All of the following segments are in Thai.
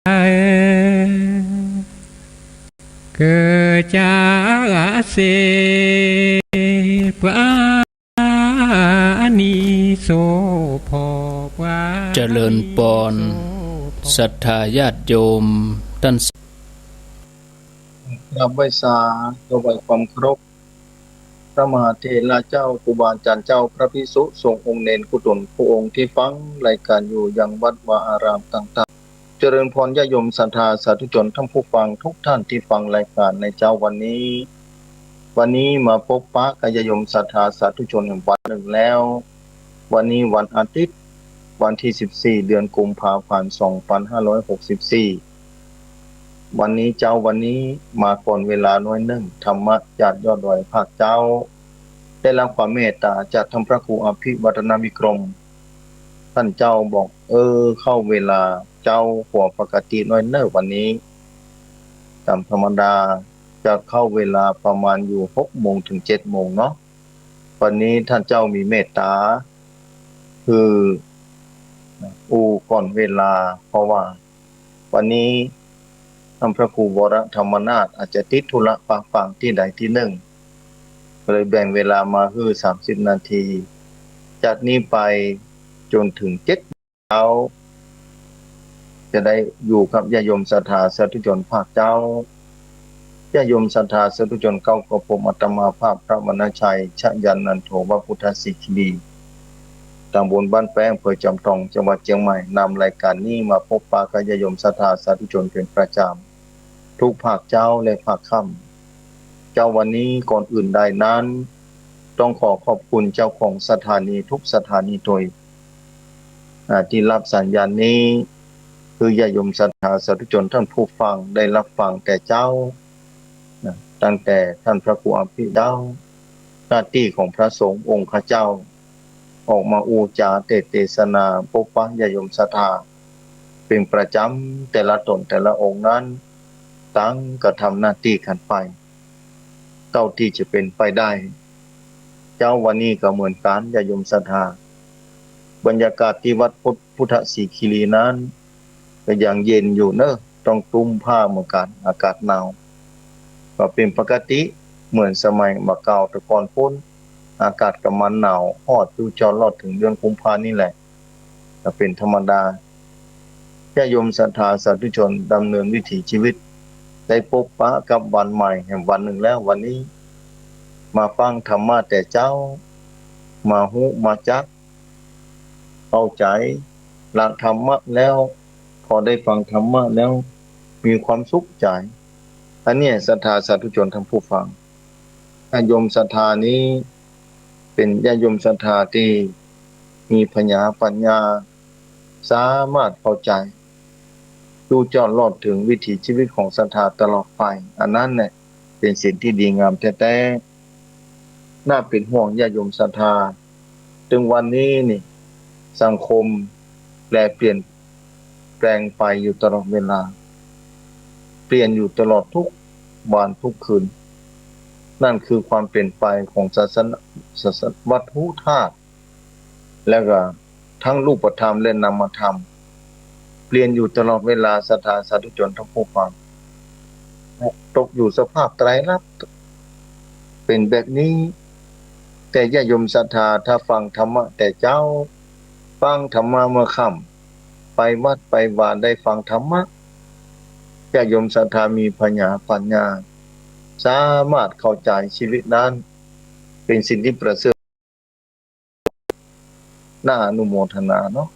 ke se pani soพอเจริญปอนศรัทธาญาติโยมท่านรับไหว้สาถวายความเคารพพระมหาเถระเจ้าครูบาอาจารย์เจ้าพระภิกษุสงฆ์องค์เนรกุศลผู้องค์ที่ฟังรายการอยู่ยังวัดวาอารามต่างๆเจริญพรญาติโยมศรัทธาสาธุชนทั้งผู้ฟังทุกท่านที่ฟังรายการในเจ้าวันนี้มาพบปะกับญาติโยมศรัทธาสาธุชนวันหนึ่งแล้ววันนี้วันอาทิตย์วันที่14เดือนกุมภาพันธ์2564วันนี้มาก่อนเวลาน้อยหนึ่งธรรมะจากยอดดอยภาคเจ้าได้รับความเมตตาจากท่านพระครูอภิวัฒนวิกรมท่านเจ้าบอกเข้าเวลาเจ้าหัวปกติน้อยเนิ่วันนี้ตามธรรมดาจะเข้าเวลาประมาณอยู่6 โมงถึง7 โมงเนาะวันนี้ท่านเจ้ามีเมตตาคือก่อนเวลาเพราะว่าวันนี้ท่านพระครูวรธรรมนาถอาจจะติดธุระปางที่ใดที่หนึ่งเลยแบ่งเวลามาคือ30 นาทีจากนี้ไปจนถึง7 เช้าจะได้อยู่กับญาติโยมศรัทธาสาธุชนภาคเจ้าญาติโยมศรัทธาสาธุชนเก้ากระผมอาตมาภาพพระวรรณชัยชยันนันโทวพุทธสิกขีตำบลบ้านแป้งอำเภอจอมทองจังหวัดเชียงใหม่นำรายการนี้มาพบปะกับญาติโยมศรัทธาสาธุชนเป็นประจำทุกภาคเจ้าและภาคค่ำเจ้าวันนี้ก่อนอื่นใดนั้นต้องขอบคุณเจ้าของสถานีทุกสถานีโดยที่รับสัญญาณนี้คือญาติโยมศรัทธาสาธุชนท่านผู้ฟังได้รับฟังแต่เจ้าตั้งแต่ท่านพระครูอภิเจ้าหน้าที่ของพระสงฆ์องค์ข้าเจ้าออกมาอูจาเทศนาพบปะญาติโยมศรัทธาเป็นประจำแต่ละตนแต่ละองค์นั้นตั้งกระทำหน้าที่กันไปเท่าที่จะเป็นไปได้เจ้าวันนี้ก็เหมือนกันญาติโยมศรัทธาบรรยากาศที่วัดพุทธศรีคีรีนั้นก็ยังเย็นอยู่เนอะต้องตุ้มผ้าเหมือนกันอากาศหนาวก็เป็นปกติเหมือนสมัยมาเก่าแต่ก่อนพ้นอากาศก็มันหนาวฮอดอยู่จนรอดถึงเดือนกุมภาพันธ์นี่แหละก็เป็นธรรมดาญาติโยมศรัทธาสาธุชนดำเนินวิถีชีวิตได้พบปะกับวันใหม่แห่งวันหนึ่งแล้ววันนี้มาฟังธรรมะแต่เจ้ามาหูมาจักเข้าใจหลักธรรมะแล้วพอได้ฟังธรรมะแล้วมีความสุขใจอันนี้ศรัทธาสาธุชนทั้งผู้ฟังญาติโยมศรัทธานี้เป็นญาติโยมศรัทธาที่มีปัญญาสามารถเข้าใจดูจอดรอดถึงวิถีชีวิตของศรัทธาตลอดไปอันนั้นเนี่ยเป็นสิ่งที่ดีงามแท้ๆน่าเป็นห่วงญาติโยมศรัทธาถึงวันนี้นี่สังคมแปรเปลี่ยนแปลงไปอยู่ตลอดเวลาเปลี่ยนอยู่ตลอดทุกวันทุกคืนนั่นคือความเปลี่ยนไปของศาสนาวัตถุธาตุแล้วก็ทั้งรูปธรรมและนามธรรมเปลี่ยนอยู่ตลอดเวลาศรัทธาสาธุชนทั้งผู้ฟังตกอยู่สภาพไตรลักษณ์เป็นแบบนี้แต่ญาติโยมศรัทธาถ้าฟังธรรมะแต่เจ้าฟังธรรมะเมื่อค่ำไปวัดไปวาได้ฟังธรรมะญาติโยมศรัทธามีปัญญาสามารถเข้าใจชีวิตนั้นเป็นสิ่งที่ประเสริฐน่าอนุโมทนาเนาะ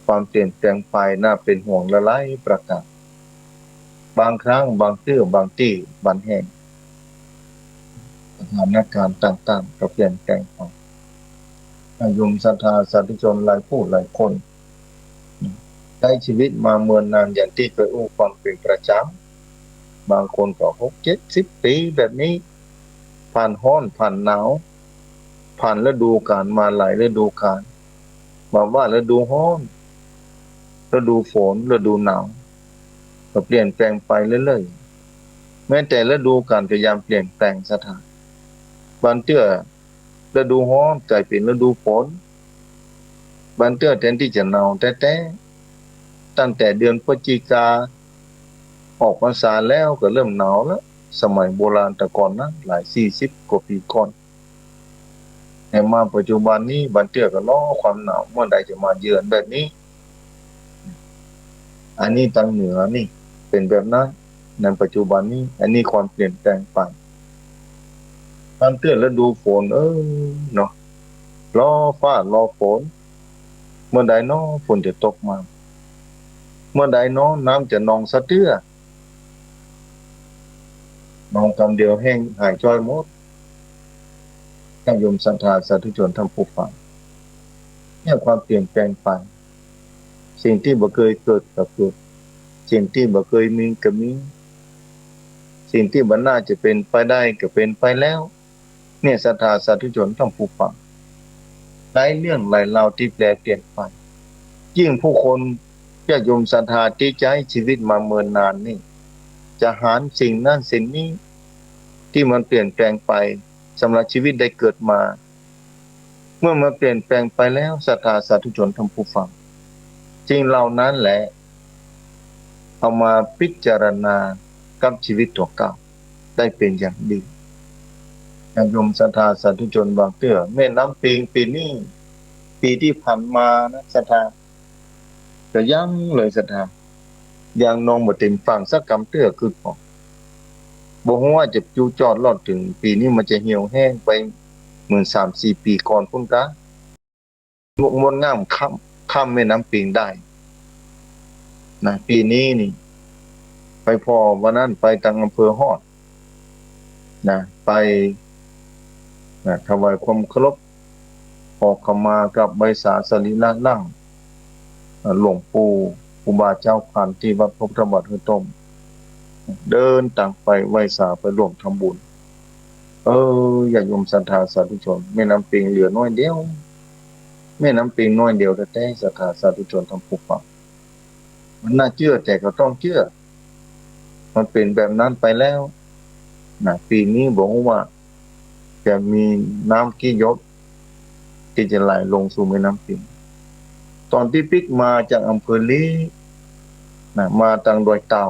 ความเปลี่ยนแปลงไปน่าเป็นห่วงละลายประการบางครั้งบางบางที่บางแห่งสถานการณ์ต่างๆก็เปลี่ยนแปลงไปโยมศรัทธาสาธุชนหลายผู้หลายคนใช้ชีวิตมาเมืองนานอย่างที่เคยอู้ฟังเป็นประจำบางคนก็60-70 ปีแบบนี้ผ่านร้อนผ่านหนาวผ่านฤดูกาลมาหลายฤดูกาลบอกว่าฤดูร้อนฤดูฝนฤดูหนาวก็เปลี่ยนแปลงไปเรื่อยๆแม้แต่ฤดูกาลก็พยายามเปลี่ยนแปลงสถานบางเทื่อฤดูร้อนกลายเป็นฤดูฝนบางเทื่อแทนที่จะหนาวแท้ๆ ตั้งแต่เดือนพฤศจิกาออกพรรษาแล้วก็เริ่มหนาวแล้วสมัยโบราณแต่ก่อนนะหลาย40 กว่าปีก่อนแต่มาปัจจุบันนี้บันเทื่อก็รอความหนาวเมื่อใดจะมาเยือนแบบนี้อันนี้ทางเหนือนี่เป็นแบบนั้นในปัจจุบันนี้อันนี้ความเปลี่ยนแปลงไปบันเทื่อฤดูฝนเนาะรอฟ้ารอฝนเมื่อใดเนาะฝนจะตกมาเมื่อใดเนาะน้ำจะนองสะเตื้อนองคำเดียวแห้งหายจ้อยหมดญาติโยมศรัทธาสาธุชนทั้งผู้ฟังเนี่ยความเปลี่ยนแปลงไปสิ่งที่บ่เคยเกิดก็เกิดสิ่งที่บ่เคยมีก็มีสิ่งที่บ่น่าจะเป็นไปได้ก็เป็นไปแล้วเนี่ยศรัทธาสาธุชนทั้งผู้ฟังหลายเรื่องหลายราวที่แปลเปลี่ยนไปยิ่งผู้คนญาติโยมศรัทธาที่จะให้ชีวิตมาเมินนานนี่จะหารสิ่งนั้นสิ่งนี้ที่มันเปลี่ยนแปลงไปสำหรับชีวิตได้เกิดมาเมื่อมันเปลี่ยนแปลงไปแล้วศรัทธาสาธุชนทั้งผู้ฟังจริงเหล่านั้นแหละเอามาพิจารณากับชีวิตตัวเก่าได้เป็นอย่างดีญาติโยมศรัทธาสาธุชนบางเตื้อแม่น้ำปิงปีนี้ปีที่ผ่านมานะศรัทธาก็ยังเลยศรัทธายังนองบ่เต็มฟังสักกำเตื้อคือของบ่ฮู้ว่าจะจูจอดรอดถึงปีนี้มันจะเหี่ยวแห้งไปเหมือน3-4 ปีก่อนพุ่นกะงดงามข้ามแม่น้ำปิงได้นะปีนี้นี่ไปพอวันนั้นไปทางอำเภอฮอดนะไปนะถวายความเคารพขอขมากับใบสาสรีระร่างหลวงปู่ครูบาเจ้าพันที่วัดพระพุทธบาทห้วยต้มเดินต่างไปไหว้สาไปร่วมทำบุญญาติโยมศรัทธาสาธุชนแม่น้ำปิงเหลือน้อยเดียวแม่น้ำปิงน้อยเดียวแต่ศรัทธาสาธุชนทั้งผู้ฟังมันน่าเชื่อแต่ก็ต้องเชื่อมันเป็นแบบนั้นไปแล้วนะปีนี้บอกว่าจะมีน้ำกี่หยดที่จะไหลลงสู่แม่น้ำปิงตอนที่ปิกมาจากอำเภอลี้นะมาทางดอยเต่า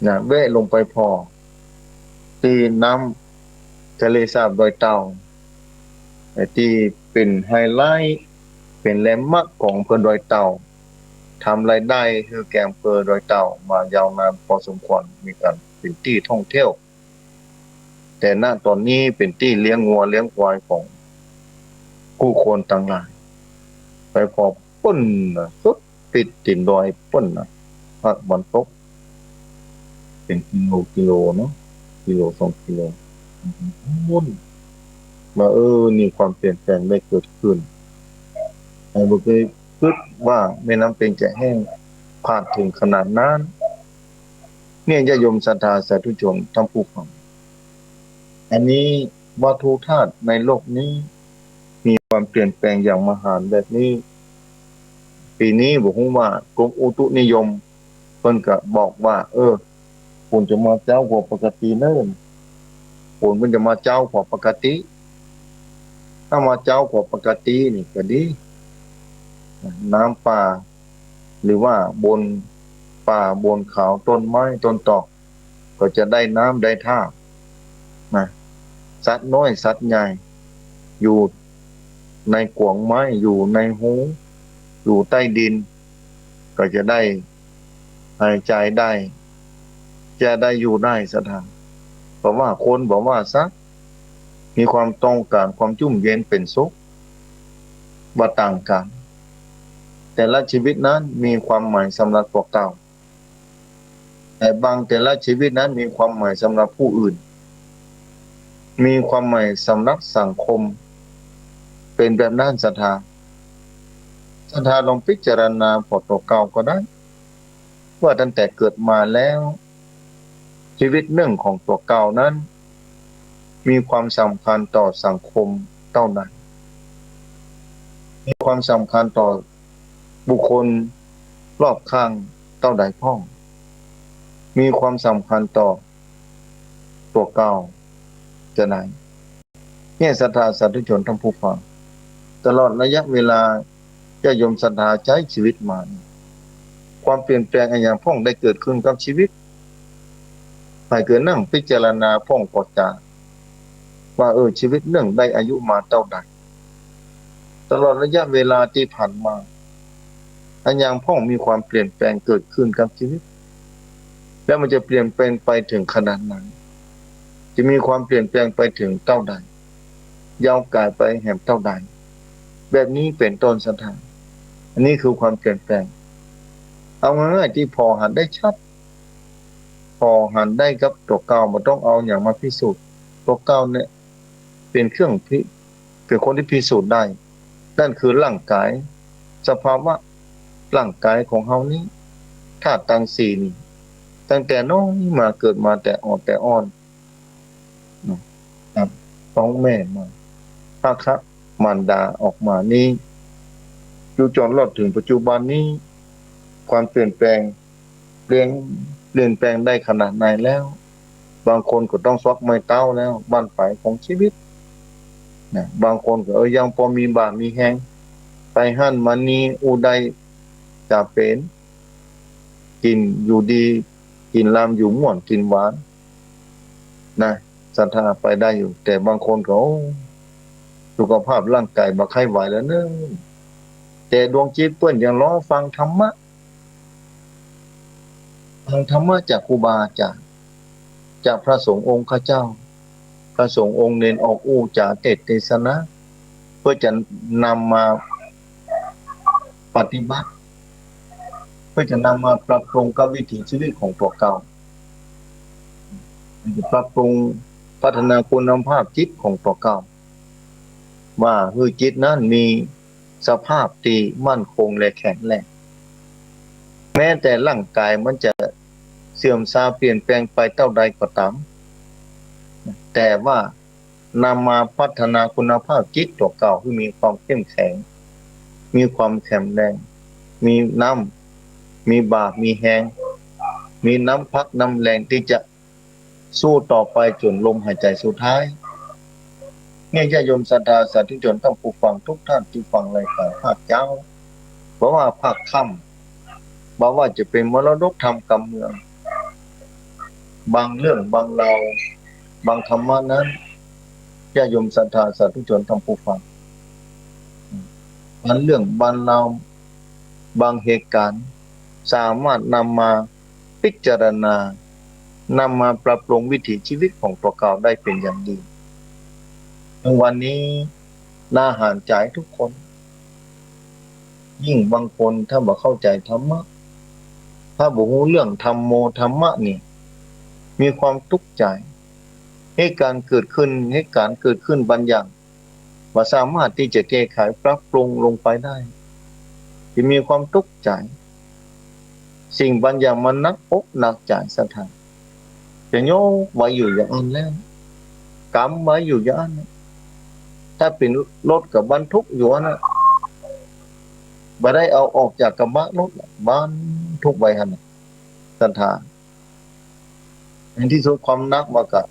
นะแวะลงไปพอที่น้ำทะเลสาบดอยเต่าที่เป็นไฮไลท์เป็นแลนด์มาร์คของอำเภอดอยเต่าทำรายได้คือแกอำเภอดอยเต่ามายาวนานพอสมควรมีการเป็นที่ท่องเที่ยวแต่ณตอนนี้เป็นที่เลี้ยงงัวเลี้ยงควายของผู้คนต่างหลายไปพอป้นสุดติดตินดอยป้นภาคบรรทกเป็นกิโลเนาะกิโล2 กิโลมุ่นมานี่ความเปลี่ยนแปลงได้เกิดขึ้นไอ้บ่เคยคิดว่าแม่น้ำปิงจะแห้งผาดถึงขนาดนั้นเนี่ยญาติโยมศรัทธาสาธุชนทั้งผู้ฟังอันนี้วัตถุธาตุในโลกนี้มีความเปลี่ยนแปลงอย่างมหาศาลแบบนี้ปีนี้บอกว่ากรมอุตุนิยมเพิ่นก็บอกว่าฝนจะมาเจ้ากว่าปกติเนิ่นฝนมันจะมาเจ้ากว่าปกติถ้ามาเจ้ากว่าปกตินี่ก็ดีน้ำป่าหรือว่าบนป่าบนเขาต้นไม้ต้นตอกก็จะได้น้ำได้ท่านะสัตว์น้อยสัตว์ใหญ่อยู่ในกวางไม้อยู่ในหูอยู่ใต้ดินก็จะได้หายใจได้จะได้อยู่ได้สถานเพราะว่าคนบอกว่าสักมีความต้องการความชุ่มเย็นเป็นสุขบ่ต่างกันแต่ละชีวิตนั้นมีความหมายสำหรับตัวเก่าแต่แต่ละชีวิตนั้นมีความหมายสำหรับผู้อื่นมีความหมายสำหรับสังคมเป็นแบบนั้นศรัทธาลองพิจารณาพอตัวเก่าก็ได้ว่าตั้งแต่เกิดมาแล้วชีวิตหนึ่งของตัวเก่านั้นมีความสำคัญต่อสังคมเท่านั้นมีความสำคัญต่อบุคคลรอบข้างเท่าใดพ้องมีความสำคัญต่อตัวเก่าจะไหนเนี่ยศรัทธาสาธุชนทั้งผู้ฟังตลอดระยะเวลาญาติโยมศรัทธาใช้ชีวิตมา ความเปลี่ยนแปลงอย่างพ่องได้เกิดขึ้นกับชีวิตให้เกิดนั่งพิจารณาพ่องก็จะว่าชีวิตเรื่องได้อายุมาเท่าใดตลอดระยะเวลาที่ผ่านมาอย่างพ่องมีความเปลี่ยนแปลงเกิดขึ้นกับชีวิตแล้วมันจะเปลี่ยนแปลงไปถึงขนาดไหนจะมีความเปลี่ยนแปลงไปถึงเท่าใดยาวไกลไปแหมเท่าใดแบบนี้เป็นต้นสถานอันนี้คือความเปลี่ยนแปลงเอาง่ายๆที่พอหันได้ชัดพอหันได้กับตัวเก่ามันต้องเอาอย่างมาพิสูจน์ตัวเก่าเนี่ยเป็นเครื่องเป็นคนที่พิสูจน์ได้นั่นคือร่างกายสภาวะร่างกายของเฮานี้ธาตุทั้งสี่นี่ตั้งแต่น้อยมาเกิดมาแต่อ่อนครับท้องแม่มาภาคะมารดาออกมานี้อยู่จนรอดถึงปัจจุบันนี้ความเปลี่ยนแปลงเปลี่ยนแปลงได้ขนาดไหนแล้วบางคนก็ต้องซอกไม้เต้าแล้วบ้านปลายของชีวิตนะบางคนก็ยังพอมีบ่ามีแฮงไปหั่นมานี้อูได้จะเป็นกินอยู่ดีกินลามอยู่ม่วนกินหวานนะศรัทธาไปได้อยู่แต่บางคนก็สุขภาพร่างกายบ่ค่อยไหวแล้วเนอะแต่ดวงจิตเปิ้นยังรอฟังธรรมะจากครูบาอาจารย์จากพระสงฆ์องค์ข้าเจ้าพระสงฆ์องค์เน้นออกจาเทศนาเพื่อจะนำมาปฏิบัติเพื่อจะนำมาปรับปรุงกับวิถีชีวิตของตัวเก่าปรับปรุงพัฒนาคุณภาพจิตของตัวเก่าว่าจิตนั้นมีสภาพที่มั่นคงและแข็งแรงแม้แต่ร่างกายมันจะเสื่อมทรามเปลี่ยนแปลงไปเท่าใดก็ตามแต่ว่านำมาพัฒนาคุณภาพจิตตัวเก่าที่มีความเข้มแข็งมีความแข็งแรงมีน้ำมีบากมีแหงมีน้ำพักน้ำแรงที่จะสู้ต่อไปจนลมหายใจสุดท้ายเนี่ยญาติโยมศรัทธาสาธุชนต้องผู้ฟังทุกท่านที่ฟังรายการภาคเจ้าเพราะว่าภาคค่ำบอกว่าจะเป็นมรดกธรรมกำเมืองบางเรื่องบางเราบางธรรมะนั้นญาติโยมศรัทธาสาธุชนต้องผู้ฟังบางเรื่องบางเราบางเหตุการณ์สามารถนำมาพิจารณานำมาปรับปรุงวิถีชีวิตของตัวเก่าได้เป็นอย่างดีวันนี้น่าหานใจทุกคนยิ่งบางคนถ้าบ่เข้าใจธรรมะถ้าบ่รู้เรื่องธรรมโมธรรมะนี่มีความทุกข์ใจเหตุการณ์เกิดขึ้นบางอย่างว่าสามารถที่จะแก้ไขปรับปรุงลงไปได้ที่มีความทุกข์ใจสิ่งบางอย่างมันนักอกหนักใจสถานจะโยกไว้อยู่อย่างนั้นแล้วกำไว้อยู่อย่างนั้นถ้าเป็นรถกับบรรทุกอยู่นะบ่ได้เอาออกจากกระบะรถบ้านทุกใบหันศรัทธาในที่สุดความนักมากับ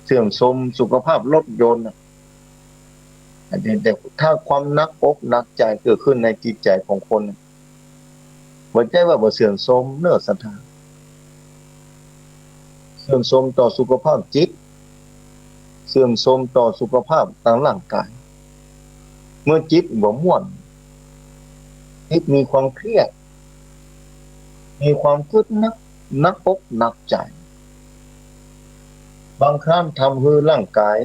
เสื่อมโทรมสุขภาพรถยนต์แต่ถ้าความนักอกนักใจเกิดขึ้นในจิตใจของคนบ่ใช่ว่าบ่เสื่อมโทรมเนื้อศรัทธาเสื่อมโทรมต่อสุขภาพจิตเสื่อมโทรมต่อสุขภาพทางร่างกายเมื่อจิตบ่ม่วนจิตมีความเครียดมีความคิดนักอกนักใจบางครั้งทำให้ร่างกาย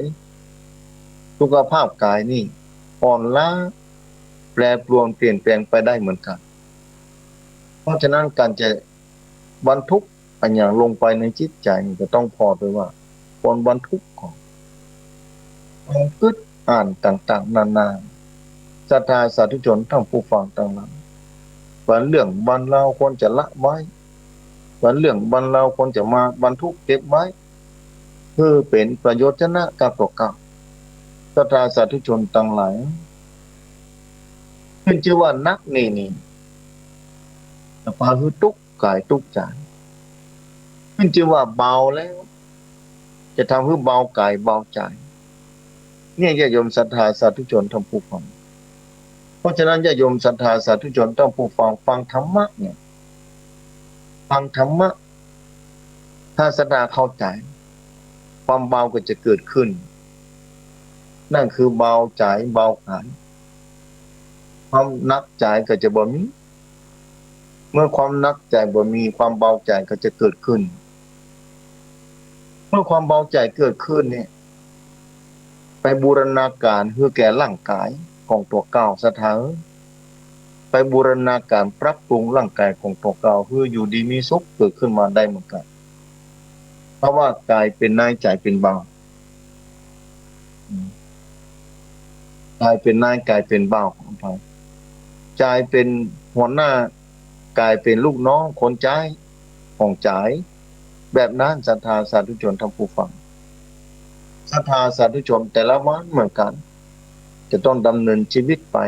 สุขภาพกายนี่อ่อนล้าแปรปรวนเปลี่ยนแปลงไปได้เหมือนกันเพราะฉะนั้นการจะบรรทุกอันอย่างลงไปในจิตใจนี่ก็ต้องพอไปว่าคนบรรทุกของความคิดอ่านต่างๆนานาศรัทธาสาธุชนทั้งผู้ฟังทั้งหลายว่าเรื่องบรรเราควรจะละไว้ว่าเรื่องบรรเราควรจะมาบรรทุกเก็บไว้เพื่อเป็นประโยชน์ชนะกับตัวเก่าศรัทธาสาธุชนทั้งหลายขึ้นชื่อว่านักนี่แต่พาคือทุกข์กายทุกข์ใจขึ้นชื่อว่าเบาแล้วจะทำให้เบากายเบาใจเนี่ยญาติโยมศรัทธาสาธุชนทั้งผู้ฟังเพราะฉะนั้นญาติโยมศรัทธาสาธุชนต้องผู้ฟังธรรมะเนี่ย ฟังธรรมะถ้าศรัทธาเข้าใจความเบาก็จะเกิดขึ้นนั่นคือเบาใจเบากายความหนักใจก็จะบ่มีเมื่อความหนักใจบ่มีความเบาใจก็จะเกิดขึ้นเมื่อความเบาใจเกิดขึ้นเนี่ยไปบูรณาการเพื่อแก่ร่างกายของตัวเก่าศรัทธาไปบูรณาการปรับปรุงร่างกายของตัวเก่าเพื่ออยู่ดีมีสุขเกิดขึ้นมาได้เหมือนกันเพราะว่ากายเป็นนายใจเป็นเบากายเป็นนายกายเป็นเบาของเราใจเป็นหัวหน้ากายเป็นลูกน้องคนใจของใจแบบนั้นศรัทธาสาธุชนทั้งผู้ฟังศรัทธาสาธุชนแต่ละวันเหมือนกันจะต้องดำเนินชีวิตไป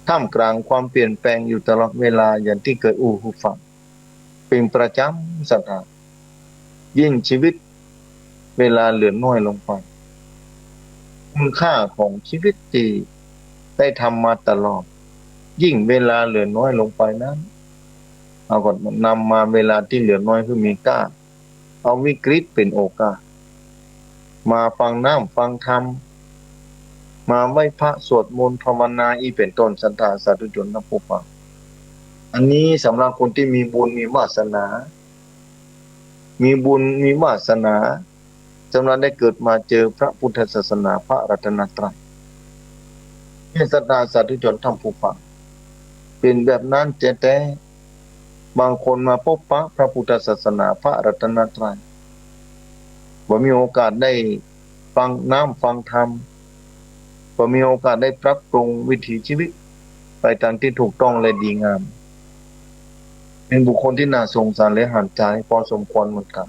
ท่ามกลางความเปลี่ยนแปลงอยู่ตลอดเวลาอย่างที่เกิดผู้ฟังเป็นประจำศรัทธายิ่งชีวิตเวลาเหลือน้อยลงไปคุณค่าของชีวิตที่ได้ทำมาตลอดยิ่งเวลาเหลือน้อยลงไปนั้นเอาก็นำมาเวลาที่เหลือน้อยคือมีค่าเอาวิกฤตเป็นโอกาสมาฟังน้ำฟังธรรมมาไหว้พระสวดมนต์ภาวนาอีเป็นต้นศรัทธาสาธุชนทั้งผู้ฟังอันนี้สำหรับคนที่มีบุญมีวาสนามีบุญมีวาสนาสำหรับได้เกิดมาเจอพระพุทธศาสนาพระรัตนตรัยให้ศรัทธาสาธุชนทั้งผู้ฟังเป็นแบบนั้นแต่บางคนมาพบปะพระพุทธศาสนาพระรัตนตรัยบ่มีโอกาสได้ฟังน้ำฟังธรรมบ่มีโอกาสได้ปรับปรุงวิถีชีวิตไปตามที่ถูกต้องและดีงามเป็นบุคคลที่น่าสงสารและหันใจพอสมควรเหมือนกัน